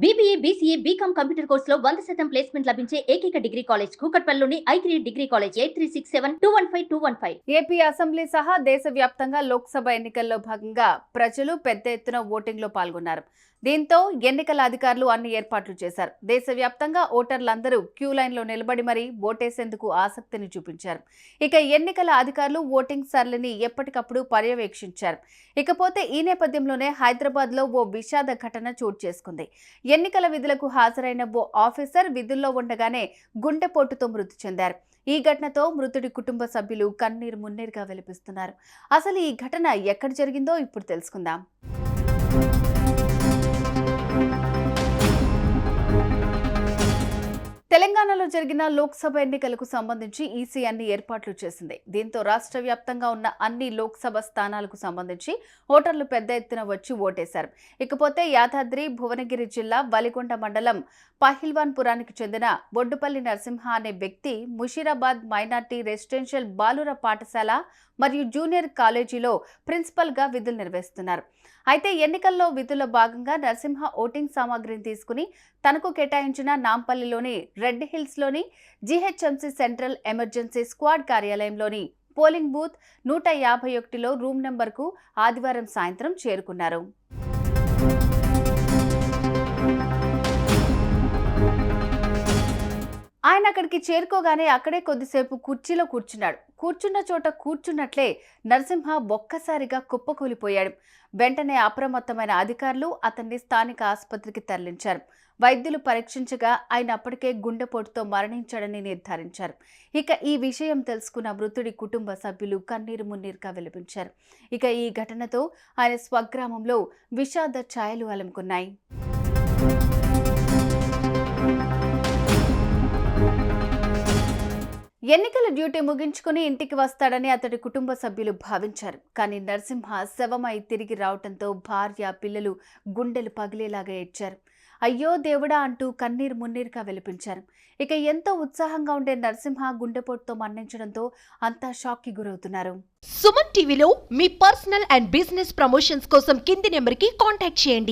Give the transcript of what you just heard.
BBA, BCA, BCom computer కోర్సులో 100% placement లభించే ఏకైక డిగ్రీ కాలేజ్ కూకట్పల్లిలోని i3 degree college 8367215215. AP assembly సహా దేశవ్యాప్తంగా లోక్సభ ఎన్నికల్లో భాగంగా ప్రజలు పెద్ద ఎత్తున ఓటింగ్లో పాల్గొన్నారు. దీంతో ఎన్నికల అధికారులు అన్ని ఏర్పాట్లు చేశారు. దేశవ్యాప్తంగా ఓటర్లందరూ క్యూ లైన్లో నిలబడి మరీ ఓటేసేందుకు ఆసక్తిని చూపించారు. ఇక ఎన్నికల అధికారులు ఓటింగ్ సరళిని ఎప్పటికప్పుడు పర్యవేక్షించారు. ఇకపోతే ఈ నేపథ్యంలోనే హైదరాబాద్లో ఓ విషాద ఘటన చోటు చేసుకుంది. ఎన్నికల విధులకు హాజరైన ఓ ఆఫీసర్ విధుల్లో ఉండగానే గుండెపోటుతో మృతి చెందారు. ఈ ఘటనతో మృతుడి కుటుంబ సభ్యులు కన్నీరు మున్నీరుగా వెలిపిస్తున్నారు. అసలు ఈ ఘటన ఎక్కడ జరిగిందో ఇప్పుడు తెలుసుకుందాం. తెలంగాణలో జరిగిన లోక్సభ ఎన్నికలకు సంబంధించి ఈసీ అన్ని ఏర్పాట్లు చేసింది. దీంతో రాష్ట్ర వ్యాప్తంగా ఉన్న అన్ని లోక్సభ స్థానాలకు సంబంధించి ఓటర్లు పెద్ద ఎత్తున వచ్చి ఓటేశారు. ఇకపోతే యాదాద్రి భువనగిరి జిల్లా వలిగొండ మండలం పహిల్వాన్పురానికి చెందిన బొడ్డుపల్లి నరసింహ అనే వ్యక్తి ముషీరాబాద్ మైనార్టీ రెసిడెన్షియల్ బాలుర పాఠశాల మరియు జూనియర్ కాలేజీలో ప్రిన్సిపల్గా విధులు నిర్వహిస్తున్నారు. అయితే ఎన్నికల్లో విధుల్లో భాగంగా నరసింహ ఓటింగ్ సామాగ్రిని తీసుకుని తనకు కేటాయించిన నాంపల్లిలోని రెడ్ హిల్స్లోని జీహెచ్ఎంసీ సెంట్రల్ ఎమర్జెన్సీ స్క్వాడ్ కార్యాలయంలోని పోలింగ్ బూత్ 151లో రూమ్ నెంబర్కు ఆదివారం సాయంత్రం చేరుకున్నారు. ఆయన అక్కడికి చేరుకోగానే అక్కడే కొద్దిసేపు కుర్చీలో కూర్చున్నాడు. కూర్చున్న చోట కూర్చున్నట్లే నరసింహ ఒక్కసారిగా కుప్పకూలిపోయాడు. వెంటనే అప్రమత్తమైన అధికారులు అతన్ని స్థానిక ఆసుపత్రికి తరలించారు. వైద్యులు పరీక్షించగా ఆయన అప్పటికే గుండెపోటుతో మరణించాడని నిర్ధారించారు. ఇక ఈ విషయం తెలుసుకున్న మృతుడి కుటుంబ సభ్యులు కన్నీరు మున్నీరుగా విలపించారు. ఇక ఈ ఘటనతో ఆయన స్వగ్రామంలో విషాద ఛాయలు అలుముకున్నాయి. ఎన్నికల డ్యూటీ ముగించుకుని ఇంటికి వస్తాడని అతడి కుటుంబ సభ్యులు భావించారు. కానీ నరసింహ శవమై తిరిగి రావడంతో భార్య, పిల్లలు గుండెలు పగిలేలాగా ఏడ్చారు. అయ్యో దేవుడా అంటూ కన్నీరు మున్నీరుగా విలపించారు. ఇక ఎంతో ఉత్సాహంగా ఉండే నరసింహ గుండెపోటుతో మరణించడంతో అంతా షాక్ కి గురవుతున్నారు. సుమన్ టీవీలో మీ పర్సనల్ అండ్ బిజినెస్ ప్రమోషన్స్ కోసం కింది నెంబర్కి కాంటాక్ట్ చేయండి.